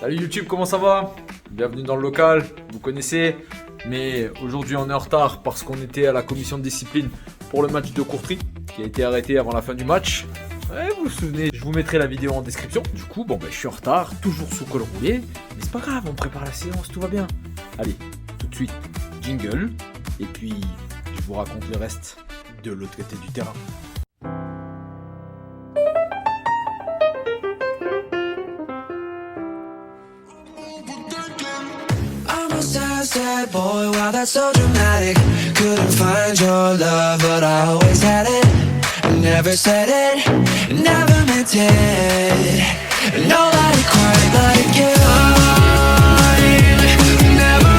Salut YouTube, comment ça va? Bienvenue dans le local, vous connaissez. Mais aujourd'hui on est en retard parce qu'on était à la commission de discipline pour le match de Courtrai qui a été arrêté avant la fin du match. Ouais, vous vous souvenez, je vous mettrai la vidéo en description. Du coup, je suis en retard, toujours sous col roulé. Mais c'est pas grave, on prépare la séance, tout va bien. Allez, tout de suite, jingle. Et puis, je vous raconte le reste de l'autre côté du terrain. Sad boy, wow, that's so dramatic. Couldn't find your love, but I always had it. Never said it, never meant it. Nobody quite like you. Never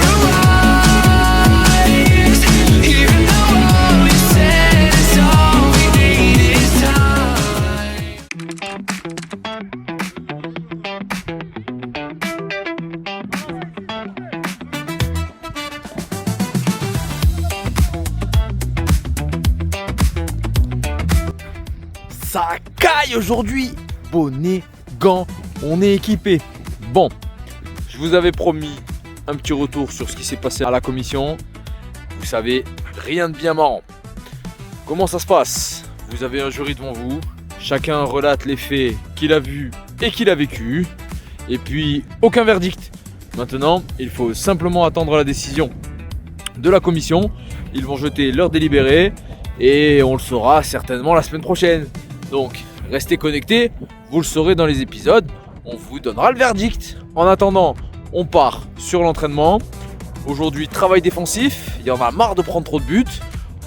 arrives, even though all you said is all we need is time. Ça caille aujourd'hui. Bonnet, gants, on est équipé. Bon, je vous avais promis un petit retour sur ce qui s'est passé à la commission. Vous savez, rien de bien marrant. Comment ça se passe? Vous avez un jury devant vous. Chacun relate les faits qu'il a vus et qu'il a vécu. Et puis, aucun verdict. Maintenant, il faut simplement attendre la décision de la commission. Ils vont jeter leur délibéré et on le saura certainement la semaine prochaine. Donc, restez connectés, vous le saurez dans les épisodes, on vous donnera le verdict. En attendant, on part sur l'entraînement. Aujourd'hui, travail défensif, il y en a marre de prendre trop de buts.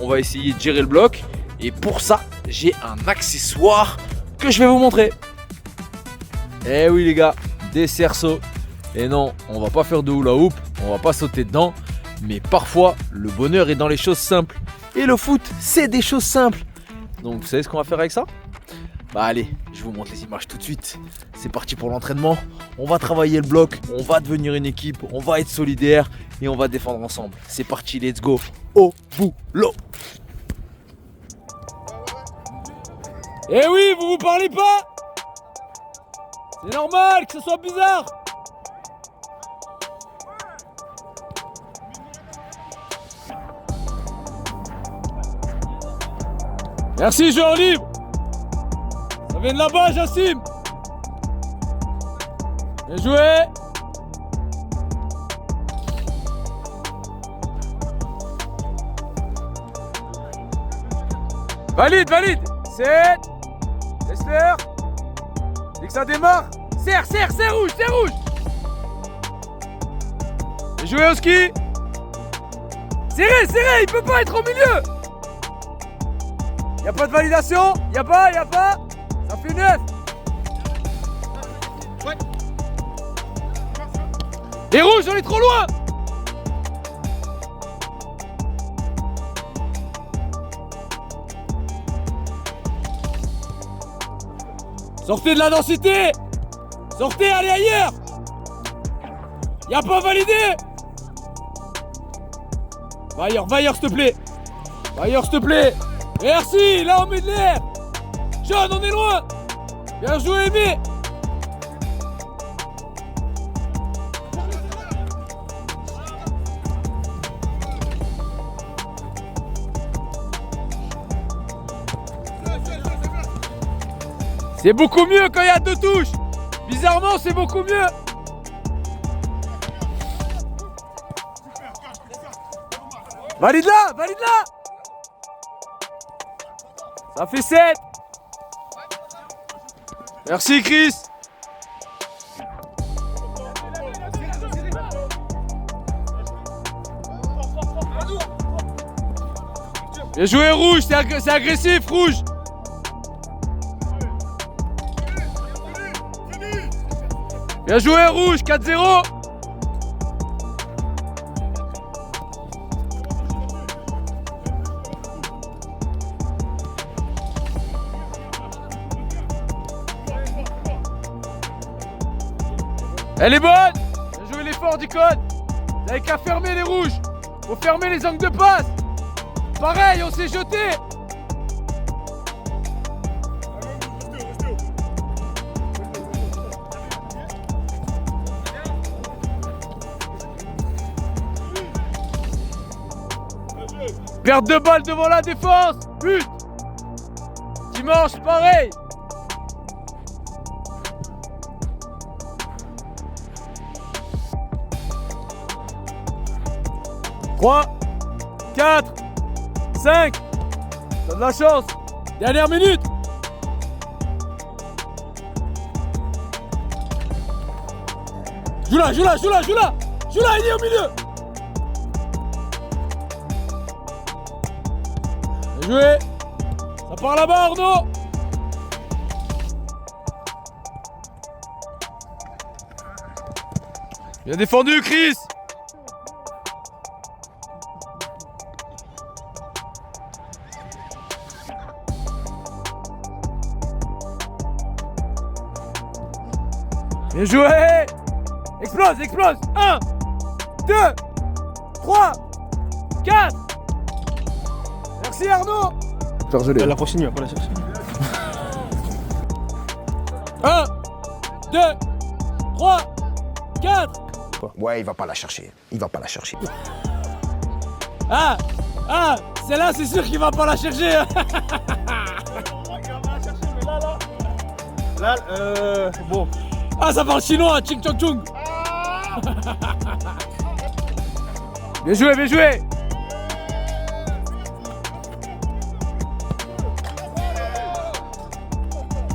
On va essayer de gérer le bloc. Et pour ça, j'ai un accessoire que je vais vous montrer. Eh oui les gars, des cerceaux. Et non, on va pas faire de hula hoop, on va pas sauter dedans. Mais parfois, le bonheur est dans les choses simples. Et le foot, c'est des choses simples. Donc vous savez ce qu'on va faire avec ça? Allez, je vous montre les images tout de suite. C'est parti pour l'entraînement. On va travailler le bloc, on va devenir une équipe, on va être solidaire et on va défendre ensemble. C'est parti, let's go. Au boulot. Eh oui, vous parlez pas? C'est normal que ce soit bizarre. Merci, joueur libre. Ça vient de là-bas, Jassim. Bien joué. Valide. 7. Laisse-leur. Dès que ça démarre. Serre, rouge. Bien joué, Oski. Serré, il peut pas être au milieu. Y'a pas de validation, y'a pas, ça fait 9. Ouais. Les rouges, on est trop loin. Sortez de la densité. Sortez, allez ailleurs. Y'a pas validé. Va ailleurs, s'il te plaît. Merci, là on met de l'air. John, on est loin. Bien joué, Aimé. C'est beaucoup mieux quand il y a 2 touches. Bizarrement, c'est beaucoup mieux. Valide là. Ça fait 7. Merci Chris. Bien joué rouge, c'est agressif rouge. Bien joué rouge, 4-0. Elle est bonne. Bien joué l'effort du code. Vous n'avez qu'à fermer les rouges. Faut fermer les angles de passe. Pareil, on s'est jeté. Perte de balle devant la défense. But. Dimanche, pareil. « 3, 4, 5. T'as de la chance. Dernière minute. Joue là, il est au milieu. Bien joué. Ça part là-bas, Arnaud. Bien défendu, Chris. Bien joué. Explose. 1, 2, 3, 4. Merci Arnaud. Elle la continue, après la chercher. 1, 2, 3, 4. Ouais, il va pas la chercher. Ah, celle-là c'est sûr qu'il va pas la chercher. Là, bon. Ah, ça parle chinois, ching chong chung. Bien joué.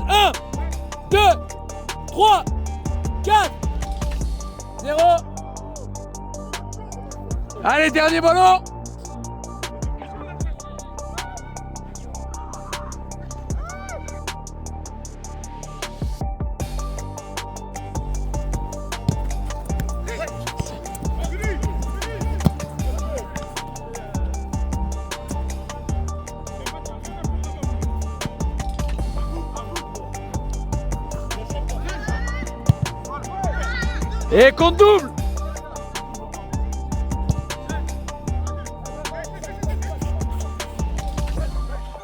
1, 2, 3, 4, 0. Allez, dernier ballon. Et compte double.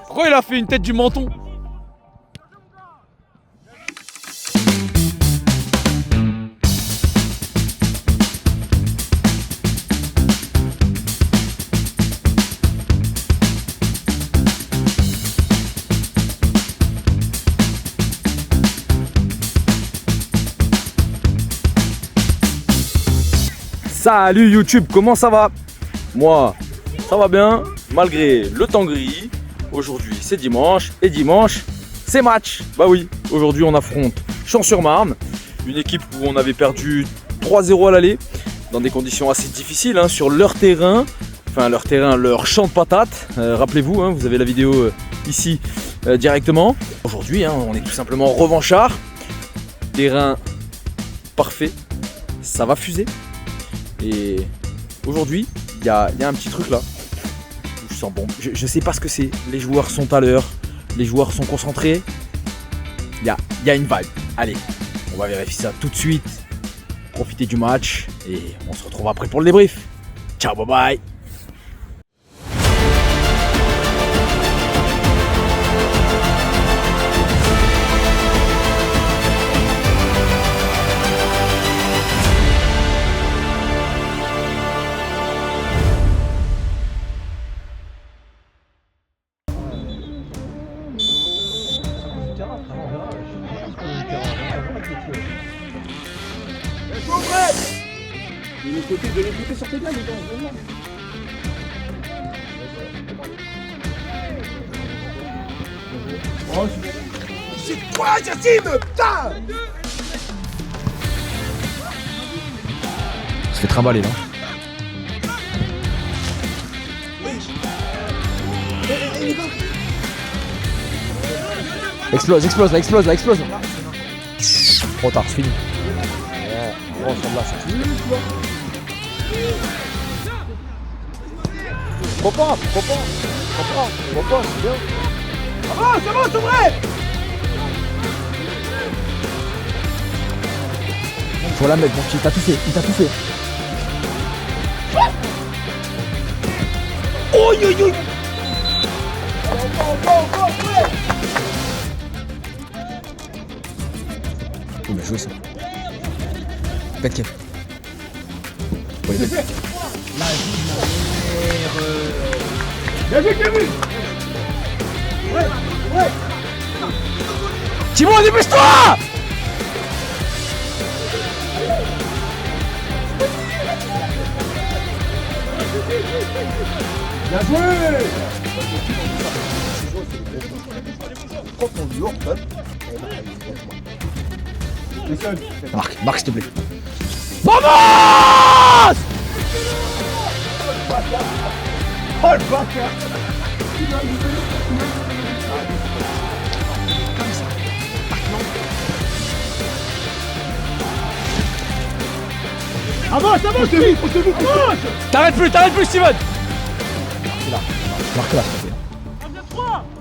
Pourquoi il a fait une tête du menton? Salut YouTube, comment ça va? Moi, ça va bien, malgré le temps gris. Aujourd'hui, c'est dimanche, et dimanche, c'est match. Bah oui, aujourd'hui, on affronte Champs-sur-Marne, une équipe où on avait perdu 3-0 à l'aller, dans des conditions assez difficiles, hein, sur leur terrain, leur champ de patates. Rappelez-vous, hein, vous avez la vidéo ici directement. Aujourd'hui, hein, on est tout simplement revanchard. Terrain parfait, ça va fuser. Et aujourd'hui, il y a un petit truc là. Je sens bon. Je sais pas ce que c'est. Les joueurs sont à l'heure. Les joueurs sont concentrés. Il y a une vibe. Allez, on va vérifier ça tout de suite. Profiter du match. Et on se retrouve après pour le débrief. Ciao, bye bye. De l'autre côté, sortez bien, les gars. C'est quoi, Yacine? Putain! On se fait trimballer là. Explose. Trop tard, c'est fini. On ressemble là, c'est fini. Comprends, c'est bien. C'est bon, c'est vrai! Faut la mettre, mon petit, il t'a tout fait. Oi! Il m'a joué ça. Pète Kev. Faut les mettre. Bien vu, Kevin. Ouais, ouais. Timon, dépêche-toi! Bien joué. Quand on lui hors, Marc, s'il te plaît. Vamos! Oh le bâtard. Avance, Steve. Avance. T'arrêtes plus, Steven! Marque-la, s'il te plaît.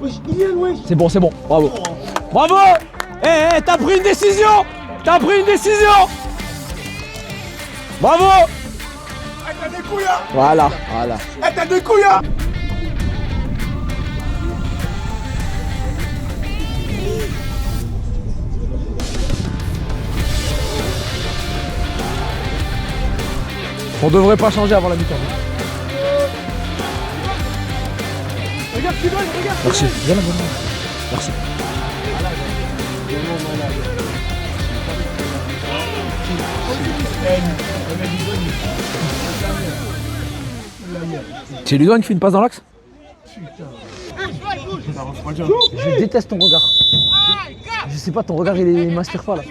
Wesh, Ilian, wesh. C'est bon, bravo. Bravo! Eh, t'as pris une décision! Bravo! T'as des couilles, hein. Voilà. T'as des couilles, hein. On devrait pas changer avant la mi-temps. Regarde, Steven, regarde. Merci, viens là, merci. C'est Ludwig qui fait une passe dans l'axe? Je déteste ton regard. Je sais pas, ton regard il m'inspire pas là.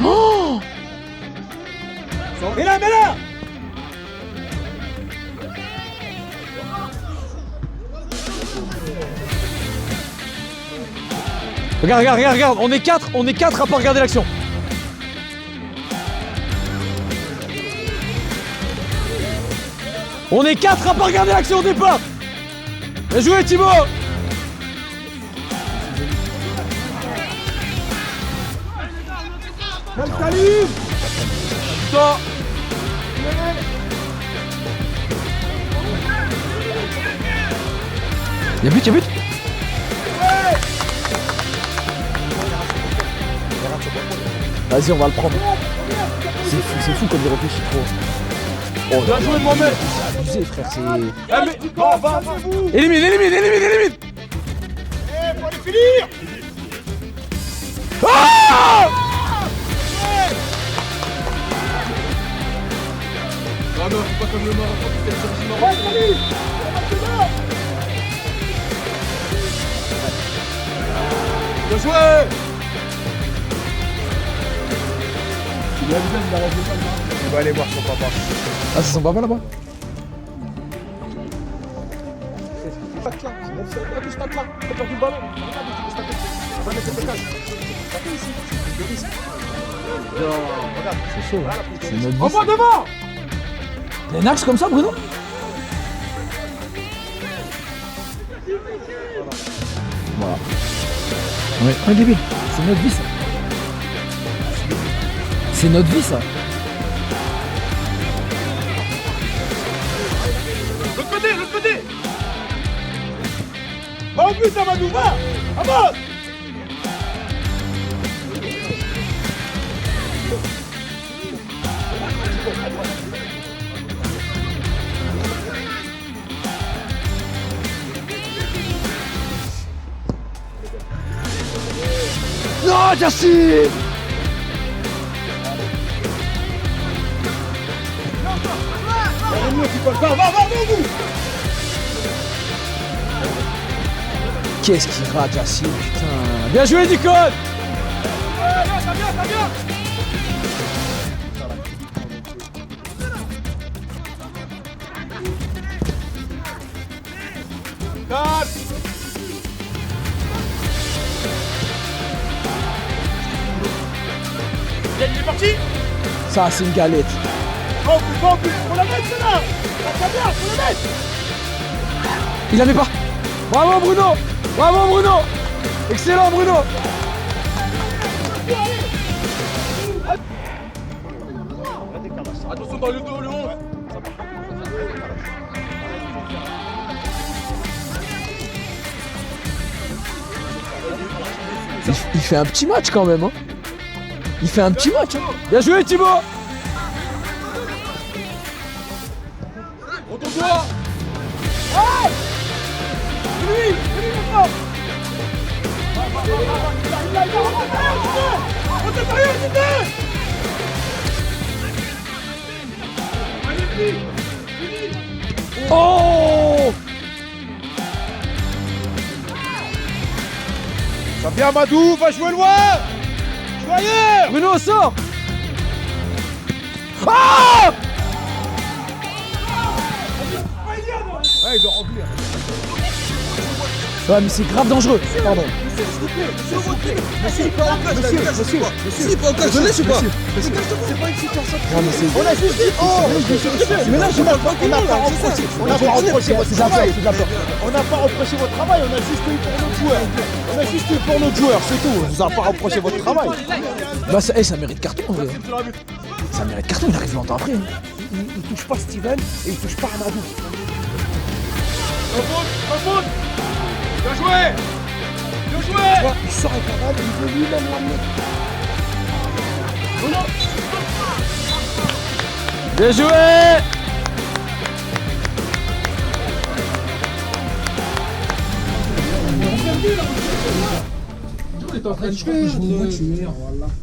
Oh! Mais là. Regarde, on est 4 à pas regarder l'action. On est 4 à pas regarder l'action au départ. Bien joué Thibaut. Salut. Toi. Y'a but. Vas-y, on va le prendre. C'est fou comme il réfléchit trop. Oh, Bien joué, Mohamed. c'est abusé, frère. C'est. Eh, mais va. Élimine. Eh, faut les finir. Ah! Ah non, c'est pas comme le Maroc, c'est le sorti Ouais, Maroc. salut. Bien joué! Il va aller voir son papa. Ah, c'est son papa là-bas? C'est chaud. C'est notre vie. Envoie devant. T'as un axe comme ça, Bruno? Voilà. Ouais, un débile. C'est notre vie, ça. C'est notre vie, ça. L'autre côté. En plus, ça va nous voir. Avance. Non, Jassi! Va, vous. Qu'est-ce qu'il rate, Jassi, putain. Bien joué, Nicole! Ça vient. Il est parti. Ça, c'est une galette. En plus, faut la mettre celle-là. Ça vient, faut la mettre. Il la met pas. Bravo, Bruno! Excellent, Bruno! Attention dans le dos, le 11. Il fait un petit match quand même. Hein. Il fait un petit match. Hein. Bien joué Thibaut. Retourne-toi. Hey, lui maintenant. Oh! Ça vient Amadou, va jouer loin. Joue ailleurs. Bruno sort. Ah! Ouais, il doit remplir. Ouais, mais c'est grave dangereux. Pardon. Monsieur, pas en place, monsieur, pas en place, je laisse ou pas? C'est pas une situation. Non, mais c'est. On a juste dit, mais là, on n'a pas reproché. On n'a pas reproché votre travail. On n'a pas reproché votre travail, on a juste eu pour notre joueur. On a juste eu pour notre joueur, c'est tout. On vous a pas reproché votre travail. Bah, ça mérite carton en vrai. Ça mérite carton, il arrive longtemps après. Hein. Il touche pas Steven et il touche pas Amadou. Pas faute. Bien joué. Bien joué. Il sort avec la balle, il veut lui-même l'emmener. Bien joué. T'es en train de jouer.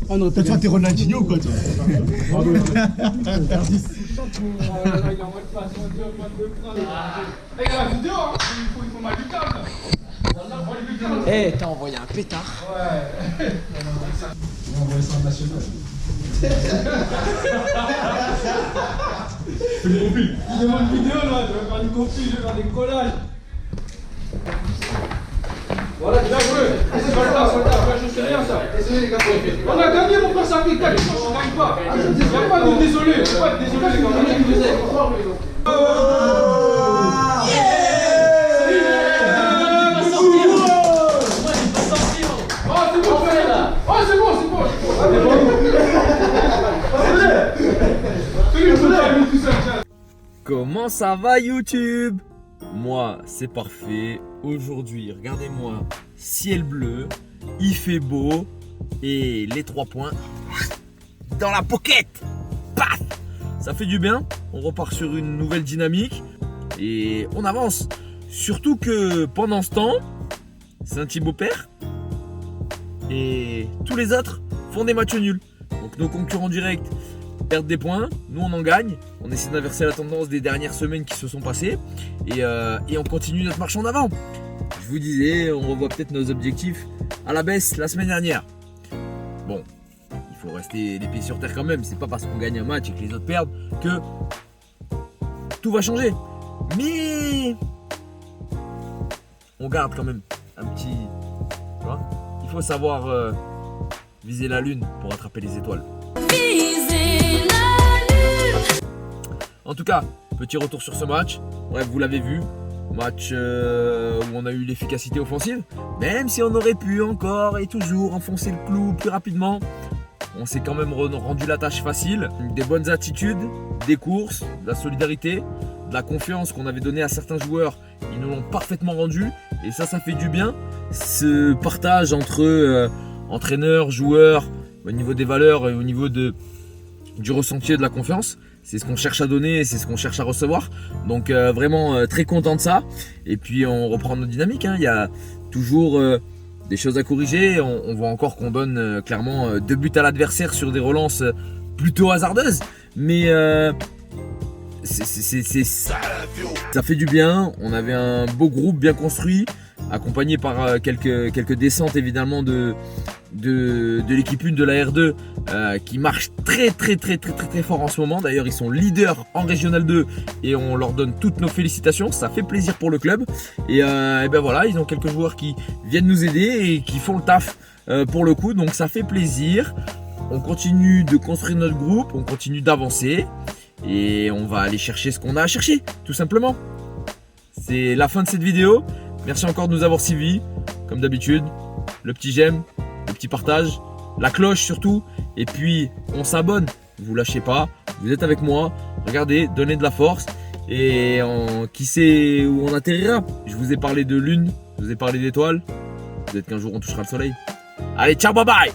Ah non, toi t'es Ronaldinho ou quoi toi? Eh, t'as envoyé un pétard. On va envoyer ça en national. Il demande une vidéo là, je vais faire une copie, je vais faire des collages. Voilà, bien joué. C'est bien ça. On a gagné mon frère, ça fait 4 jours, je ne gagne pas. Il n'y a pas de désolé, il n'y a pas de désolé, les gars. Comment ça va YouTube? Moi c'est parfait. Aujourd'hui regardez-moi, ciel bleu, il fait beau et les 3 points dans la pocket. Paf! Ça fait du bien, on repart sur une nouvelle dynamique et on avance. Surtout que pendant ce temps, Saint-Thibaut perd et tous les autres font des matchs nuls. Donc nos concurrents directs perdent des points, nous on en gagne, on essaie d'inverser la tendance des dernières semaines qui se sont passées et on continue notre marche en avant. Je vous disais, on revoit peut-être nos objectifs à la baisse la semaine dernière. Bon, il faut rester les pieds sur terre quand même, c'est pas parce qu'on gagne un match et que les autres perdent que tout va changer. Mais on garde quand même un petit... Tu vois, il faut savoir viser la lune pour attraper les étoiles. En tout cas, petit retour sur ce match. Bref, vous l'avez vu, match où on a eu l'efficacité offensive. Même si on aurait pu encore et toujours enfoncer le clou plus rapidement, on s'est quand même rendu la tâche facile. Des bonnes attitudes, des courses, de la solidarité, de la confiance qu'on avait donnée à certains joueurs. Ils nous l'ont parfaitement rendu et ça fait du bien. Ce partage entre entraîneurs, joueurs, au niveau des valeurs et au niveau du ressenti et de la confiance. C'est ce qu'on cherche à donner et c'est ce qu'on cherche à recevoir. Donc vraiment très content de ça. Et puis on reprend notre dynamique. Hein. Il y a toujours des choses à corriger. On voit encore qu'on donne clairement 2 buts à l'adversaire sur des relances plutôt hasardeuses. Mais ça fait du bien. On avait un beau groupe bien construit, accompagné par quelques descentes évidemment de l'équipe 1 de la R2 qui marche très fort en ce moment. D'ailleurs ils sont leaders en Régional 2 et on leur donne toutes nos félicitations, ça fait plaisir pour le club et ben voilà, ils ont quelques joueurs qui viennent nous aider et qui font le taf pour le coup, donc ça fait plaisir. On continue de construire notre groupe, on continue d'avancer et on va aller chercher ce qu'on a à chercher tout simplement. C'est la fin de cette vidéo, merci encore de nous avoir suivis comme d'habitude, le petit j'aime, le petit partage, la cloche surtout, et puis on s'abonne, vous lâchez pas, vous êtes avec moi, regardez, donnez de la force, et qui sait où on atterrira. Je vous ai parlé de lune, je vous ai parlé d'étoiles, peut-être qu'un jour on touchera le soleil. Allez, ciao, bye bye.